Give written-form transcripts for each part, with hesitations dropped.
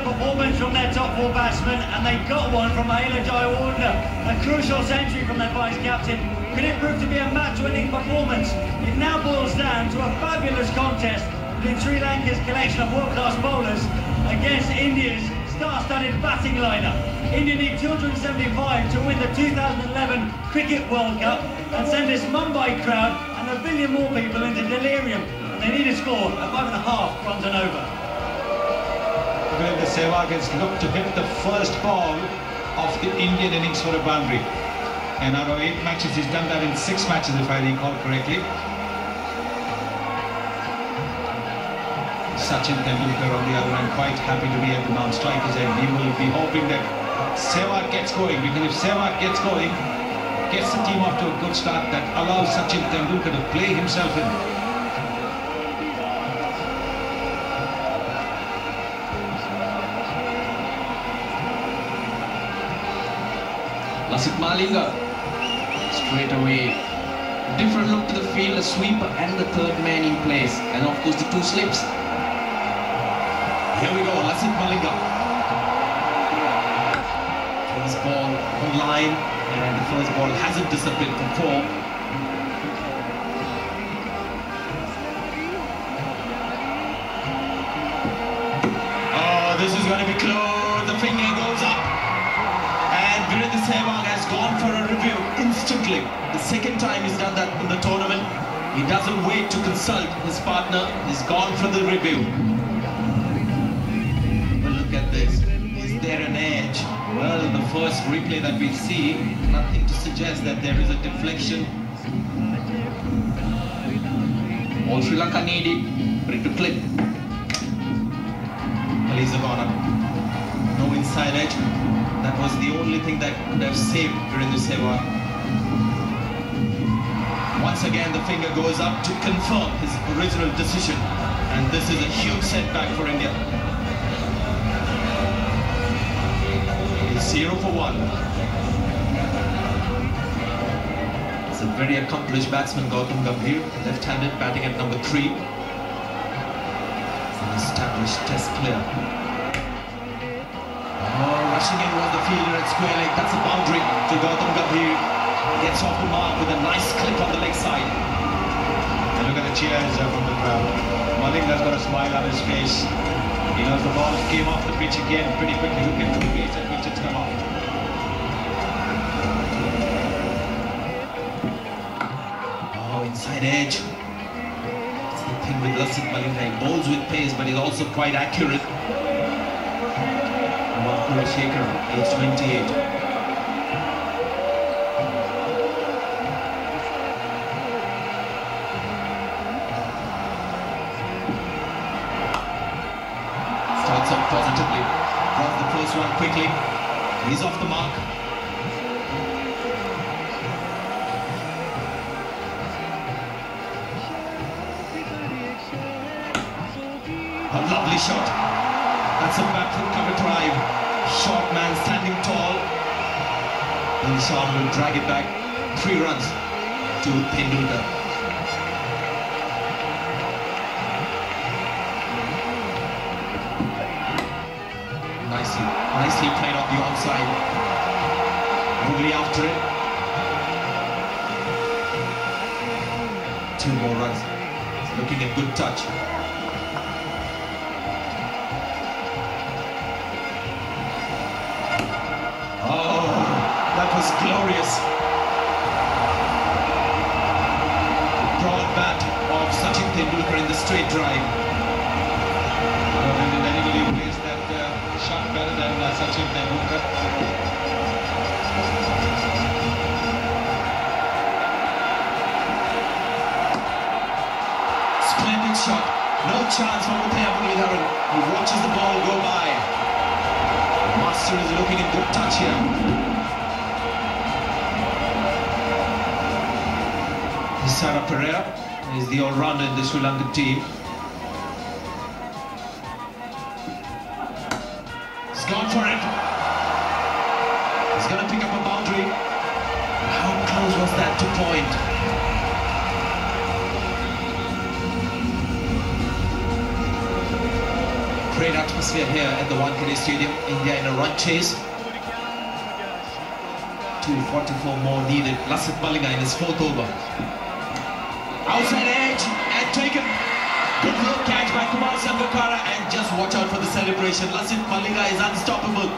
performance from their top four batsmen, and they got one from Mahela Jayawardene. A crucial century from their vice-captain. Could it prove to be a match-winning performance? It now boils down to a fabulous contest between Sri Lanka's collection of world-class bowlers against India's star-studded batting lineup. India need 275 to win the 2011 Cricket World Cup and send this Mumbai crowd and a billion more people into delirium. They need a score of 5.5 runs and over. Virendra Sehwag has looked to hit the first ball of the Indian innings for a boundary. And out of 8 matches, he's done that in 6 matches, if I recall correctly. Sachin Tendulkar on the other hand, quite happy to be at the non-strikers, and he will be hoping that Sehwag gets going, because if Sehwag gets going, gets the team off to a good start, that allows Sachin Tendulkar to play himself in. Lasith Malinga, straight away, different look to the field, a sweeper and the third man in place, and of course the 2 slips. Here we go, Lasith Malinga. First ball on line, and the first ball hasn't disappeared from 4. Oh, this is going to be close, the finger goes up. Virendra Sehwag has gone for a review instantly. The second time he's done that in the tournament. He doesn't wait to consult his partner. He's gone for the review. But look at this. Is there an edge? Well, the first replay that we see, nothing to suggest that there is a deflection. All Sri Lanka needed, but it to clip. Alizavana. No inside edge. That was the only thing that could have saved Virendra Sehwag. Once again, the finger goes up to confirm his original decision. And this is a huge setback for India. It's 0 for 1. It's a very accomplished batsman, Gautam Gambhir, left-handed, batting at number 3. An established test player. Rushing in was the fielder at square leg. That's a boundary to Gautam Gambhir. Gets off the mark with a nice clip on the leg side. And look at the cheers from the crowd. Malinga's got a smile on his face. He knows the ball came off the pitch again pretty quickly. Who can do it at which it's come off? Oh, inside edge. That's the thing with Lasith Malinga. He bowls with pace, but he's also quite accurate. Shekhar, age 28. Starts off positively. Drops the first one quickly. He's off the mark. A lovely shot. That's a back-foot cover drive. Short man standing tall. And Sean will drag it back. 3 runs to Tendulkar. Nicely played on the onside. Only after it. 2 more runs. It's looking a good touch. That was glorious. Broad bat of Sachin Tendulkar in the straight drive. Did anybody place that shot better than Sachin Tendulkar? Splendid shot. No chance for Muthiah Muralidharan. He watches the ball go by. The master is looking in good touch here. Sara Pereira is the all-rounder in the Sri Lankan team. He's gone for it. He's going to pick up a boundary. How close was that to point? great atmosphere here at the Wankhede Stadium. India in a run chase. 2:44 more needed. Lasith Malinga in his 4th over. Outside edge and taken. Good low catch by Kumar Sangakkara, and just watch out for the celebration. Lasith Malinga is unstoppable.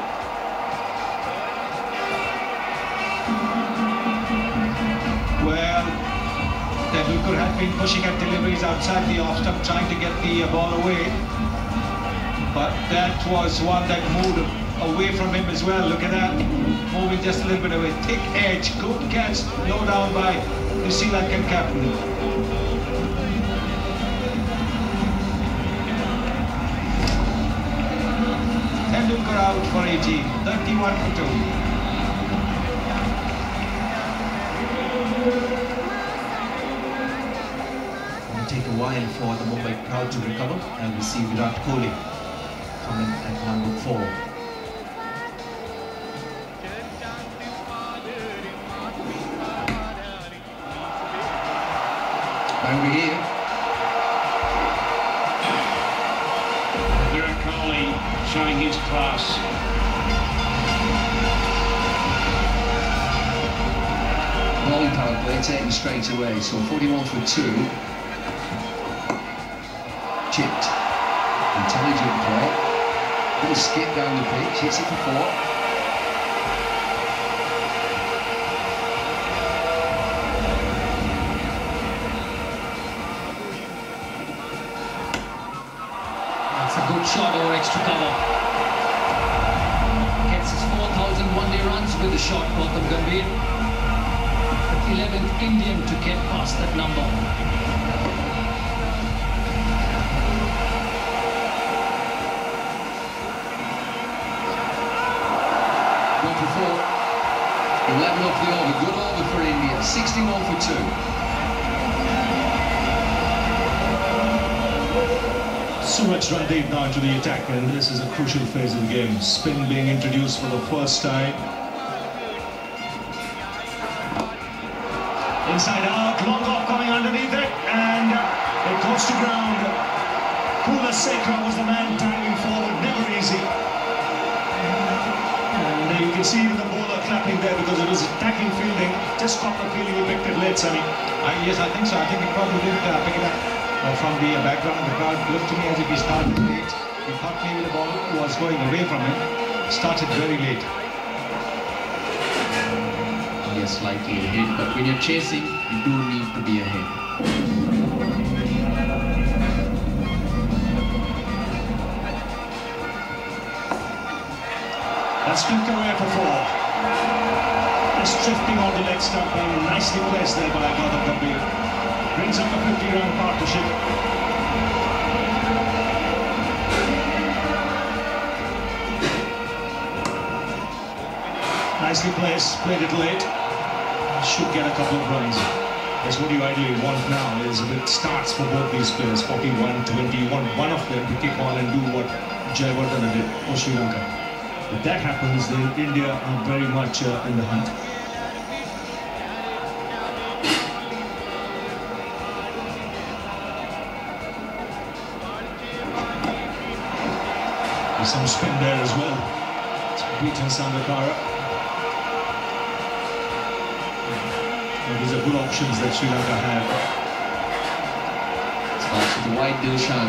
Well, Tendulkar had been pushing at deliveries outside the off stump, trying to get the ball away. But that was one that moved away from him as well. Look at that, moving just a little bit away. Thick edge, good catch, low down by the Sri Lankan captain. Tendulkar out for 18, 31 for 2. It'll take a while for the Mumbai crowd to recover, and we see Virat Kohli coming at number 4. Over here. Virat Kohli showing his class. Bowling power play taken straight away, so 41 for 2. Chipped. Intelligent play. Little skip down the pitch, hits it for 4. That's a good shot over extra cover. Gets his 4,000 one-day runs with the shot, Gautam Gambhir. The 11th Indian to get past that number. One for 4. 11 off the over. Good over for India. 61 for 2. Suraj Randeep now into the attack, and this is a crucial phase of the game. Spin being introduced for the first time. Inside out, long off coming underneath it, and it goes to ground. Kulasekara was the man diving forward, never easy. And you can see the bowler clapping there because it was attacking fielding. Just caught the feeling he picked it late, Sunny. Yes, I think so. I think he probably did pick it up from the background. The crowd looked to me as if he started late. He thought maybe the ball was going away from him. Started very late. Yes, slightly ahead, but when you're chasing, you do need to be ahead. That's flicked away for 4. Just drifting on the leg stump, and nicely placed there by Gautam Gambhir. Brings up a 50-run partnership. Nicely placed, played it late. Should get a couple of runs. That's what you ideally want now, is if it starts for both these players, 41, 20, you want one of them to kick on and do what Jayawardene did for Sri Lanka. If that happens, then India are very much in the hunt. There's some spin there as well. It's beaten Sangakkara. These are good options that Sri Lanka have. Starts with the wide Dilshan.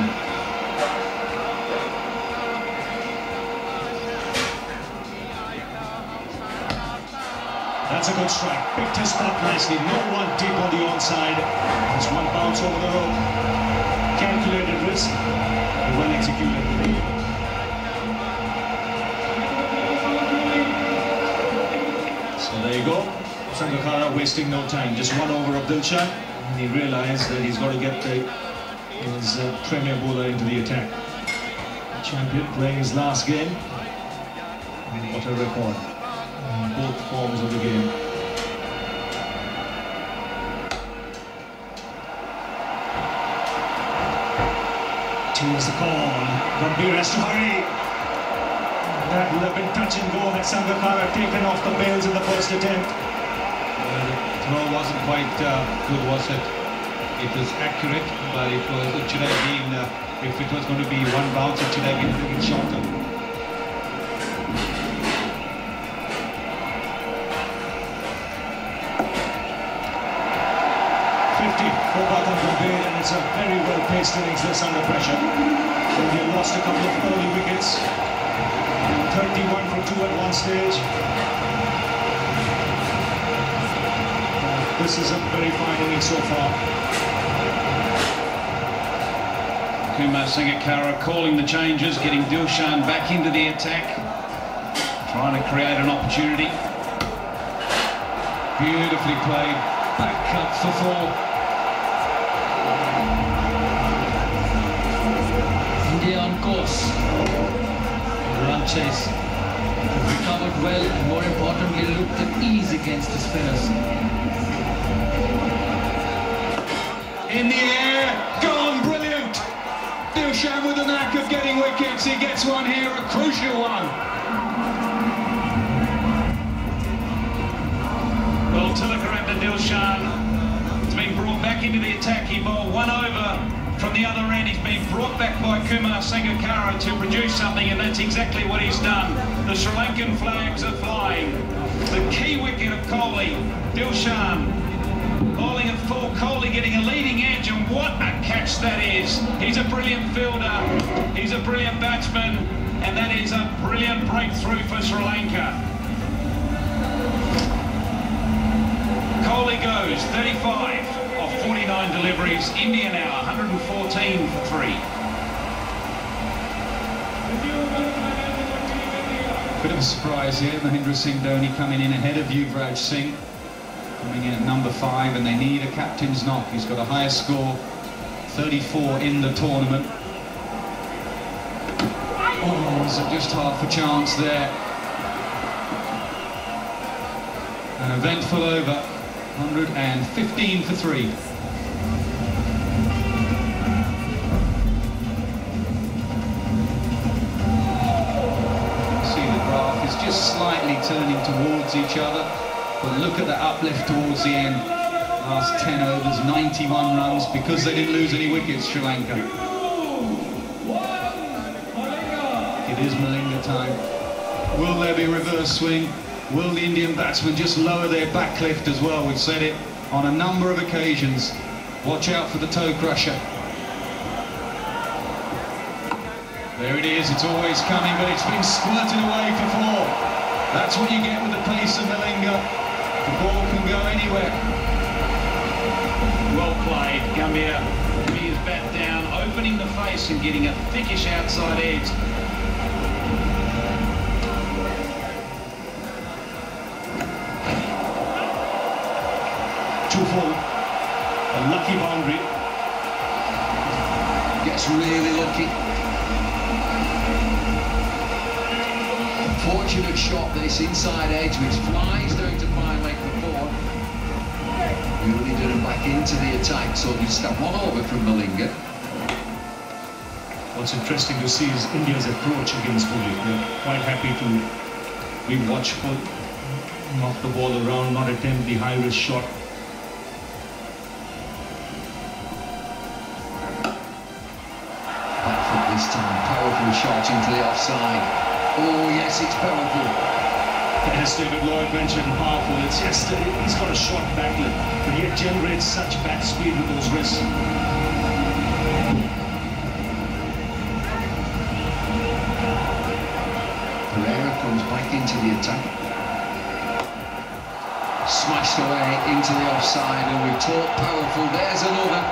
That's a good strike. Picked his spot nicely. No one deep on the onside. There's one bounce over the rope. Calculated risk. Well executed. So there you go. Sangakkara wasting no time. Just one over of Dilshan. And he realized that he's got to get his premier bowler into the attack. The champion playing his last game. And what a record. Both forms of the game. Here's the call. Gambhir has to hurry. That would have been touch and go had Sangakkara taken off the bails in the first attempt. The throw wasn't quite good, was it? It was accurate, but it should have been If it was going to be one bounce, it should have been a little shorter. For Gautam Gambhir, and it's a very well-paced innings this under pressure. India lost a couple of early wickets. 31 for 2 at one stage. This is a very fine inning so far. Kumar Sangakkara calling the changes, getting Dilshan back into the attack, trying to create an opportunity. Beautifully played, back cut for 4. India on course. Run chase. Recovered well and more importantly looked at ease against the spinners. In the air, gone, brilliant! Dilshan with the knack of getting wickets. He gets one here, a crucial one. Well, Tilakaratne Dilshan has been brought back into the attack. He bowled one over from the other end. He's been brought back by Kumar Sangakkara to produce something, and that's exactly what he's done. The Sri Lankan flags are flying. The key wicket of Kohli, Dilshan bowling at full, Kohli getting a leading edge, and what a catch that is. He's a brilliant fielder, he's a brilliant batsman, and that is a brilliant breakthrough for Sri Lanka. Kohli goes 35 of 49 deliveries. India now 114 for 3. Bit of a surprise here, Mahendra Singh Dhoni coming in ahead of Yuvraj Singh, coming in at number 5, and they need a captain's knock. He's got a higher score, 34 in the tournament. Oh, is it just half a chance there? An eventful over, 115 for 3. Just slightly turning towards each other, but look at the uplift towards the end. Last 10 overs, 91 runs, because they didn't lose any wickets, Sri Lanka. It is Malinga time. Will there be reverse swing? Will the Indian batsmen just lower their back lift as well? We've said it on a number of occasions. Watch out for the toe crusher. There it is, it's always coming, but it's been squirted away for 4. That's what you get with the pace of Malinga. The ball can go anywhere. Well played, Gambhir. He is bat down, opening the face and getting a thickish outside edge. Two full. A lucky boundary. Gets really lucky. Fortunate shot, this inside edge, which flies down to fine leg for 4. Really did it back into the attack, so you step one over from Malinga. What's interesting to see is India's approach against Kohli. They're quite happy to be watchful, knock the ball around, not attempt the high-risk shot. Back foot this time, powerful shot into the offside. Oh yes, it's powerful. As David Lloyd mentioned, powerful. It's just he's got a short backlift, but he generates such bat speed with those wrists. Pereira comes back into the attack. Smashed away into the offside, and we've talked powerful. There's another.